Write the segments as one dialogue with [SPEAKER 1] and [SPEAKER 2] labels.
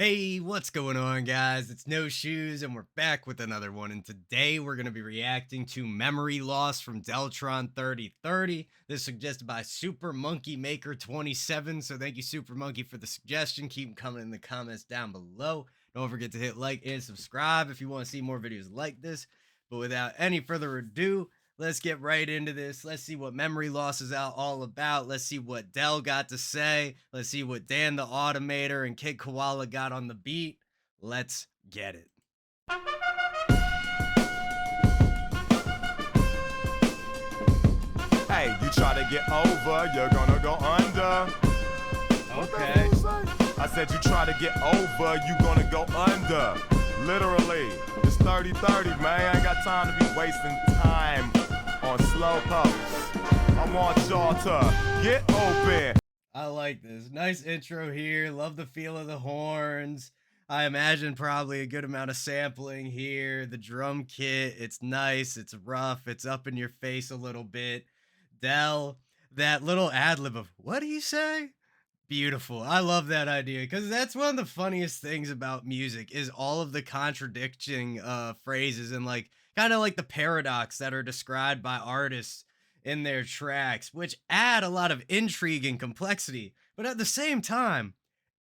[SPEAKER 1] Hey, what's going on, guys? It's No Shoes, and we're back with another one. And today we're going to be reacting to Memory Loss from Deltron 3030. This is suggested by Super Monkey Maker 27. So thank you, Super Monkey, for the suggestion. Keep them coming in the comments down below. Don't forget to hit like and subscribe if you want to see more videos like this. But without any further ado, let's get right into this. Let's see what Memory Loss is all about. Let's see what Dell got to say. Let's see what Dan the Automator and Kid Koala got on the beat. Let's get it.
[SPEAKER 2] Hey, you try to get over, you're gonna go under.
[SPEAKER 1] Okay.
[SPEAKER 2] I said you try to get over, you gonna go under. Literally, it's 30-30, man. I ain't got time to be wasting time on slow posts. I want y'all to get open.
[SPEAKER 1] I like this. Nice intro here. Love the feel of the horns. I imagine probably a good amount of sampling here. The drum kit, it's nice, it's rough, it's up in your face a little bit. Dell, that little ad lib of what do you say? Beautiful. I love that idea because that's one of the funniest things about music is all of the contradicting phrases and like kind of like the paradox that are described by artists in their tracks, which add a lot of intrigue and complexity. But at the same time,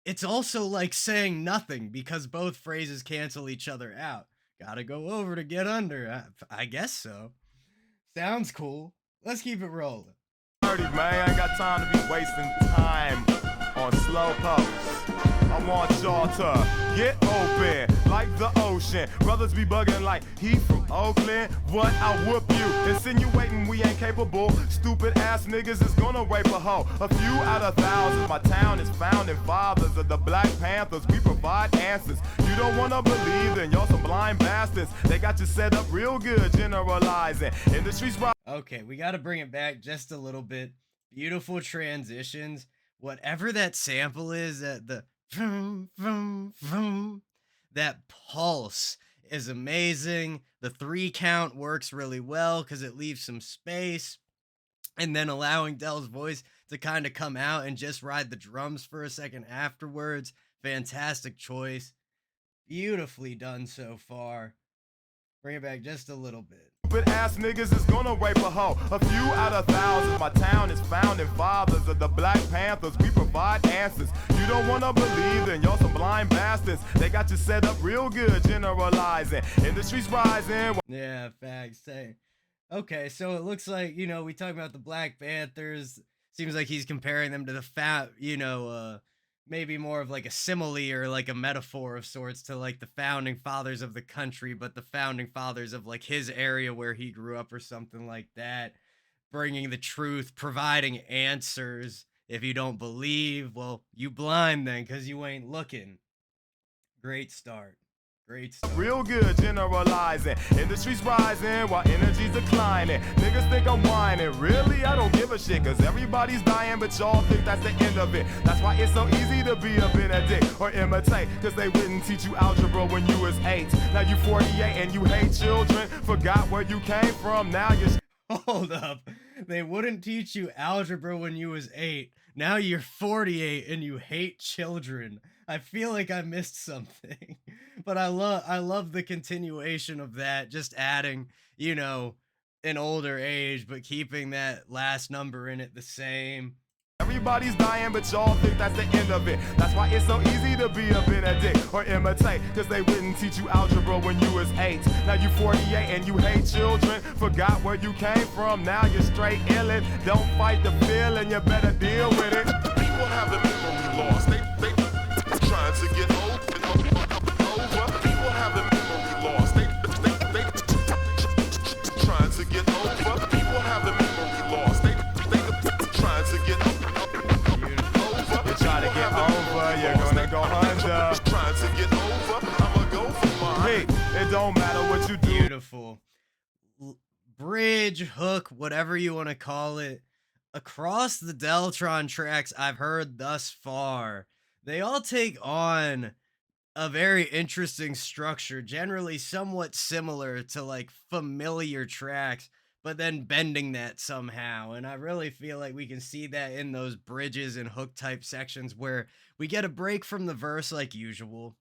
[SPEAKER 1] it's also like saying nothing because both phrases cancel each other out. Gotta go over to get under. I guess so. Sounds cool. Let's keep it rolling.
[SPEAKER 2] 30, man. I ain't got time to be wasting time on slow posts. I want y'all to get open like the ocean. Brothers be bugging like he from Oakland. What? I'll whoop you. Insinuating we ain't capable. Stupid ass niggas is gonna rape a hoe. A few out of thousands. My town is founding fathers of the Black Panthers. We provide answers. You don't wanna believe, then y'all some blind bastards. They got you set up real good, generalizing. Industry's right.
[SPEAKER 1] Okay, we got to bring it back just a little bit. Beautiful transitions. Whatever that sample is, the vroom, vroom, vroom, that pulse is amazing. The 3 count works really well because it leaves some space. And then allowing Dell's voice to kind of come out and just ride the drums for a second afterwards. Fantastic choice. Beautifully done so far. Bring it back just a little bit.
[SPEAKER 2] Stupid ass niggas is gonna rape a hoe. A few out of thousands. My town is founding fathers of the Black Panthers. We provide answers. You don't wanna believe, then y'all some blind bastards. They got you set up real good, generalizing. Industry's rising.
[SPEAKER 1] Yeah, facts. Say. Okay, so it looks like, we talk about the Black Panthers. Seems like he's comparing them to the maybe more of like a simile or like a metaphor of sorts to like the founding fathers of the country, but the founding fathers of like his area where he grew up or something like that. Bringing the truth, providing answers. If you don't believe, well, you blind then because you ain't looking. Great start. Great start.
[SPEAKER 2] Real good, generalizing. Industry's rising while energy's declining. Niggas think I'm whining. Really, I don't give a shit, cause everybody's dying, but y'all think that's the end of it. That's why it's so easy to be a Benedict or imitate, cause they wouldn't teach you algebra when you was 8. Now you 48 and you hate children. Forgot where you came from, now you're...
[SPEAKER 1] Hold up. They wouldn't teach you algebra when you was 8. Now you're 48 and you hate children. I feel like I missed something. But I love the continuation of that, just adding, an older age but keeping that last number in it the same.
[SPEAKER 2] Everybody's dying, but y'all think that's the end of it. That's why it's so easy to be a Benedict or imitate, cause they wouldn't teach you algebra when you was 8. Now you 48 and you hate children. Forgot where you came from, now you're straight illin'. Don't fight the feeling, you better deal with it.
[SPEAKER 3] People have the memory loss. They trying to get over. People have the memory loss. They trying to get over. People have the memory loss. They trying to get over.
[SPEAKER 2] You try to get over, you're gonna go under.
[SPEAKER 3] Trying to get over. I'ma go for mine.
[SPEAKER 2] Hey, it don't matter what you do.
[SPEAKER 1] Beautiful. Bridge, hook, whatever you want to call it. Across the Deltron tracks I've heard thus far, they all take on a very interesting structure, generally somewhat similar to like familiar tracks, but then bending that somehow. And I really feel like we can see that in those bridges and hook type sections where we get a break from the verse like usual.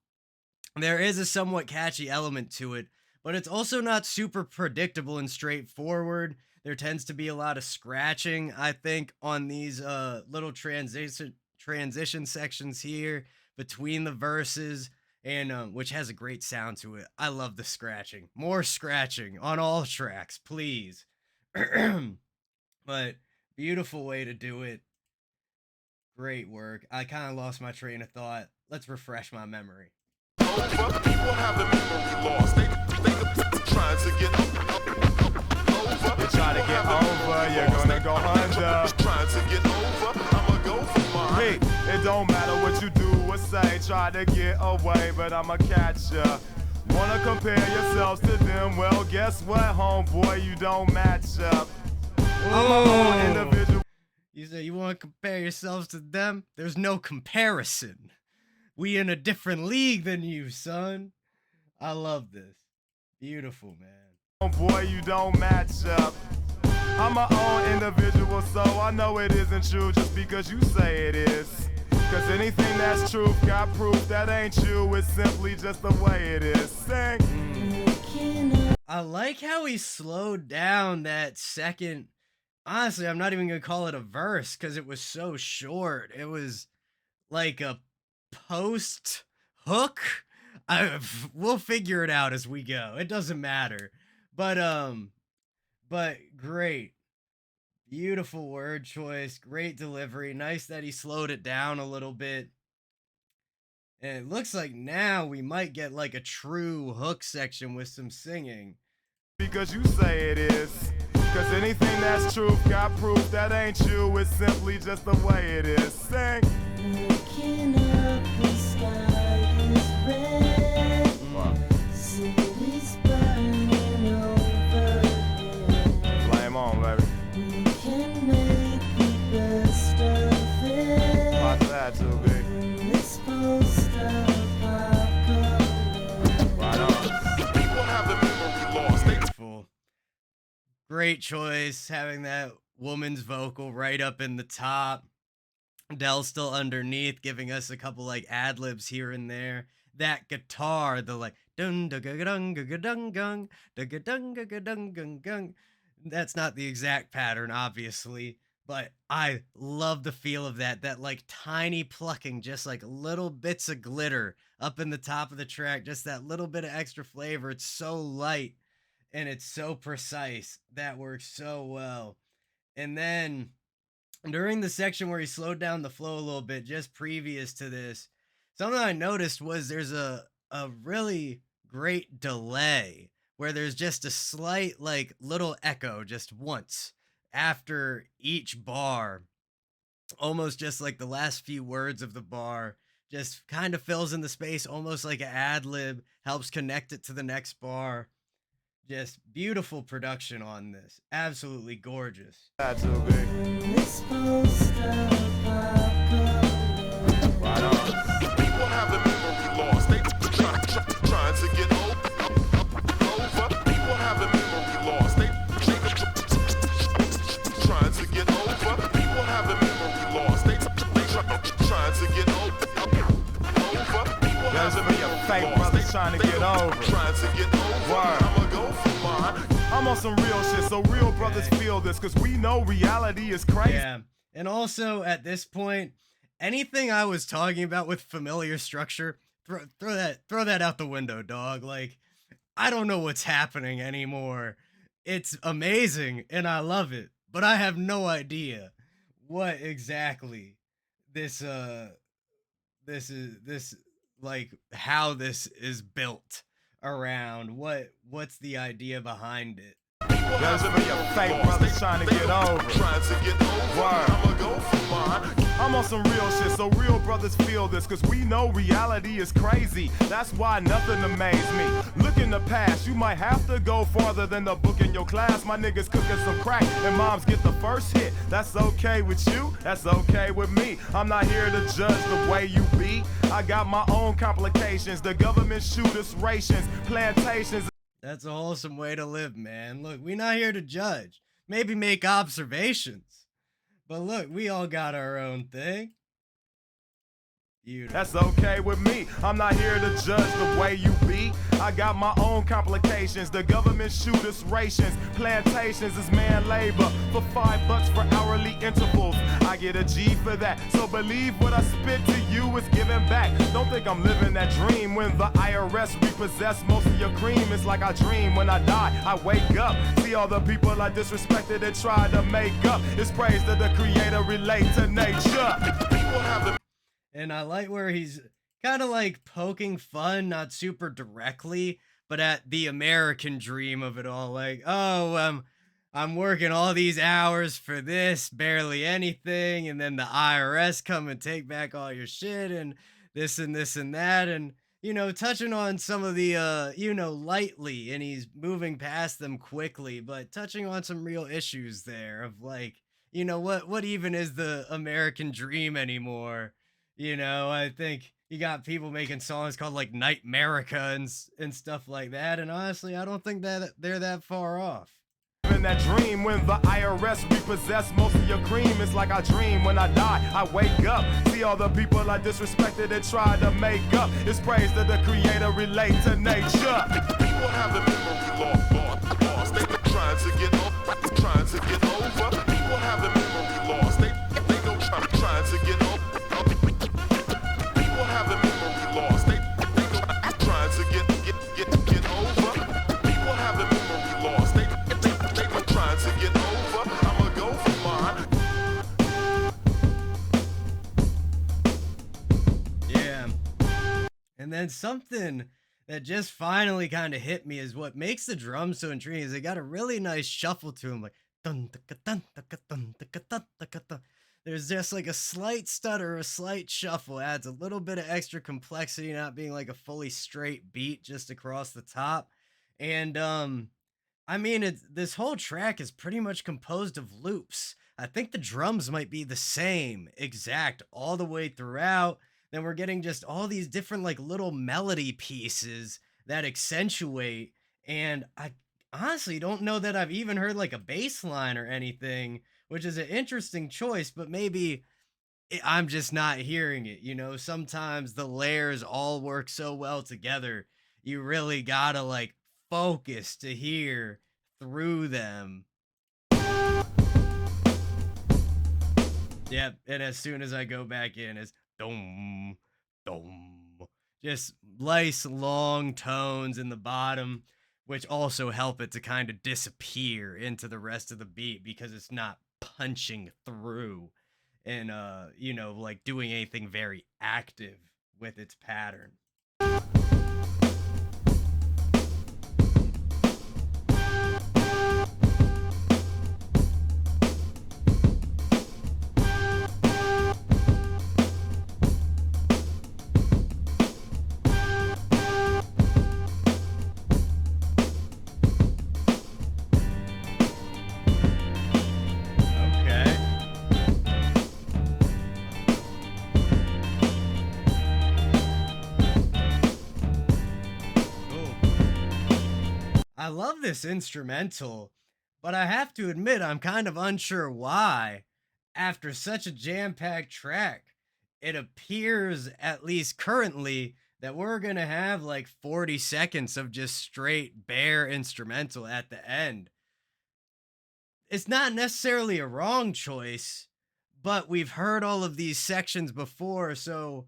[SPEAKER 1] There is a somewhat catchy element to it, but it's also not super predictable and straightforward. There tends to be a lot of scratching, I think, on these little transition sections here between the verses, and which has a great sound to it. I love the scratching. More scratching on all tracks, please. But beautiful way to do it. Great work. I kind of lost my train of thought. Let's refresh my memory.
[SPEAKER 3] Over. People have the memory lost. They trying to get over.
[SPEAKER 2] You try to get over, you're gonna go under.
[SPEAKER 3] Trying to get over, I'ma go for mine.
[SPEAKER 2] Hey, it don't matter what you do or say. Try to get away, but I'ma catch ya. Wanna compare yourselves to them? Well, guess what, homeboy? You don't match up. I'm my own individual.
[SPEAKER 1] You say you want to compare yourselves to them? There's no comparison. We in a different league than you, son. I love this. Beautiful, man.
[SPEAKER 2] Boy, you don't match up. I'm my own individual, so I know it isn't true just because you say it is. Cause anything that's truth got proof that ain't you. It's simply just the way it is. Sing.
[SPEAKER 1] I like how he slowed down that second. Honestly, I'm not even gonna call it a verse because it was so short. It was like a post hook. We'll figure it out as we go. It doesn't matter. But great. Beautiful word choice, great delivery. Nice that he slowed it down a little bit. And it looks like now we might get like a true hook section with some singing.
[SPEAKER 2] Because you say it is. Cause anything that's truth got proof that ain't you. It's simply just the way it is. Sing.
[SPEAKER 4] Looking up, the sky is red. Cities burning over here.
[SPEAKER 2] Flame on, baby.
[SPEAKER 4] We can make the best of it.
[SPEAKER 2] Watch that too, big.
[SPEAKER 4] In this post-apocalypse.
[SPEAKER 2] Right on.
[SPEAKER 3] People have the memory lost. They
[SPEAKER 1] Full. Great choice, having that woman's vocal right up in the top. Dell still underneath, giving us a couple like ad libs here and there. That guitar, the like dun da ga dung ga dung gung da ga dung ga dung gung gung. That's not the exact pattern, obviously, but I love the feel of that. That like tiny plucking, just like little bits of glitter up in the top of the track. Just that little bit of extra flavor. It's so light and it's so precise. That works so well. And then during the section where he slowed down the flow a little bit, just previous to this, something I noticed was there's a really great delay where there's just a slight like little echo just once after each bar, almost just like the last few words of the bar, just kind of fills in the space, almost like an ad lib, helps connect it to the next bar. Just beautiful production on this. Absolutely gorgeous.
[SPEAKER 2] That too, big.
[SPEAKER 4] In this post-apocalypse.
[SPEAKER 2] Right on.
[SPEAKER 3] people have the memory lost. They trying to get over. People have the memory lost. They trying to get over. People have the memory lost. They trying to get over. People
[SPEAKER 2] There's
[SPEAKER 3] have the
[SPEAKER 2] me a
[SPEAKER 3] memory
[SPEAKER 2] fake
[SPEAKER 3] lost.
[SPEAKER 2] brother trying to get over.
[SPEAKER 3] Trying to get over.
[SPEAKER 2] Word.
[SPEAKER 3] I'ma go for mine.
[SPEAKER 2] I'm on some real shit, so real brothers feel this, cause we know reality is crazy.
[SPEAKER 1] Yeah. And also at this point, anything I was talking about with familiar structure, throw that out the window, dog. Like, I don't know what's happening anymore. It's amazing and I love it, but I have no idea what exactly this like how this is built around. What's the idea behind it?
[SPEAKER 2] There's me a fake brother trying to get over.
[SPEAKER 3] Trying to get over.
[SPEAKER 2] Word.
[SPEAKER 3] I'ma go for mine.
[SPEAKER 2] I'm on some real shit, so real brothers feel this, cause we know reality is crazy. That's why nothing amazed me. Look in the past, you might have to go farther than the book in your class. My niggas cooking some crack, and moms get the first hit. That's okay with you, that's okay with me. I'm not here to judge the way you be. I got my own complications. The government shoot us rations, plantations.
[SPEAKER 1] That's a wholesome way to live, man. Look, we not here to judge. Maybe make observations. But look, we all got our own thing. Beautiful.
[SPEAKER 2] That's okay with me. I'm not here to judge the way you be. I got my own complications. The government shoot us rations. Plantations is man labor for $5 for hourly intervals. I get a G for that. So believe what I spit to you is giving back. Don't think I'm living that dream when the IRS repossess most of your cream. It's like I dream when I die. I wake up, see all the people I disrespected and tried to make up. It's praise that the creator relate to nature.
[SPEAKER 3] People have a
[SPEAKER 1] And I like where he's kind of like poking fun, not super directly, but at the American dream of it all. Like, oh, I'm working all these hours for this, barely anything, and then the IRS come and take back all your shit and this and this and that, and touching on some of the lightly, and he's moving past them quickly, but touching on some real issues there of like, what even is the American dream anymore? I think you got people making songs called like Nightmerica and stuff like that. And honestly, I don't think that they're that far off.
[SPEAKER 2] In that dream when the IRS repossess most of your cream. It's like I dream when I die. I wake up, see all the people I disrespected and tried to make up. It's praise that the creator relate to nature.
[SPEAKER 3] people have a memory loss. They trying to get over. People have a memory loss. They go trying to get over. People have a memory loss. They go trying to get over. People have a memory loss. They go trying to get over. I'ma go for mine.
[SPEAKER 1] Yeah. And then something that just finally kind of hit me is what makes the drums so intriguing is they got a really nice shuffle to them, like dun dun dun dun dun dun dun dun. There's just like a slight stutter, a slight shuffle, adds a little bit of extra complexity, not being like a fully straight beat just across the top. And I mean, this whole track is pretty much composed of loops. I think the drums might be the same exact all the way throughout. Then we're getting just all these different like little melody pieces that accentuate. And I honestly don't know that I've even heard like a bass line or anything, which is an interesting choice, but maybe I'm just not hearing it. Sometimes the layers all work so well together. You really gotta like focus to hear through them. Yep, and as soon as I go back in, it's dum, dum. Just nice long tones in the bottom, which also help it to kind of disappear into the rest of the beat because it's not punching through and like doing anything very active with its pattern. I love this instrumental, but I have to admit I'm kind of unsure why, after such a jam-packed track, it appears, at least currently, that we're gonna have like 40 seconds of just straight bare instrumental at the end. It's not necessarily a wrong choice, but we've heard all of these sections before, so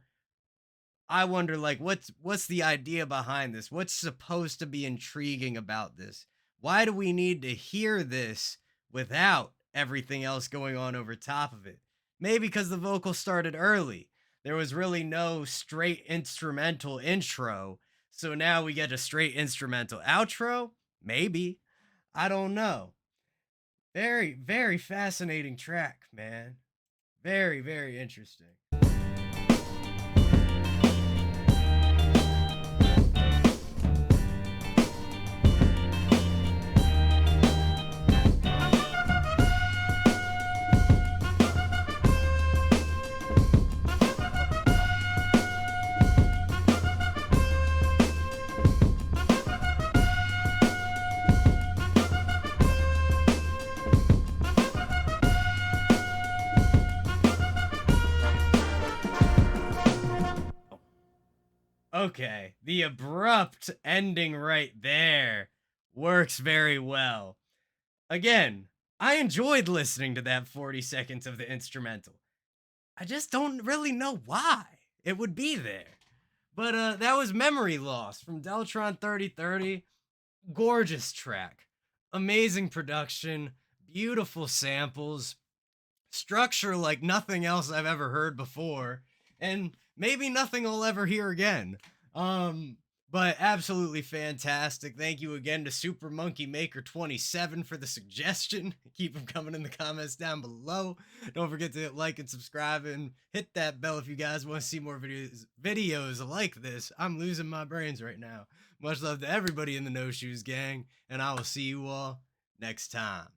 [SPEAKER 1] I wonder, like, what's the idea behind this? What's supposed to be intriguing about this? Why do we need to hear this without everything else going on over top of it? Maybe because the vocal started early. There was really no straight instrumental intro, so now we get a straight instrumental outro? Maybe. I don't know. Very, very fascinating track, man. Very, very interesting. Okay, the abrupt ending right there works very well. Again, I enjoyed listening to that 40 seconds of the instrumental. I just don't really know why it would be there. But that was Memory Loss from Deltron 3030. Gorgeous track. Amazing production, beautiful samples, structure like nothing else I've ever heard before, and maybe nothing I'll ever hear again. But absolutely fantastic. Thank you again to Super Monkey Maker 27 for the suggestion. Keep them coming in the comments down below. Don't forget to like and subscribe and hit that bell if you guys want to see more videos like this. I'm losing my brains right now. Much love to everybody in the No Shoes Gang, and I will see you all next time.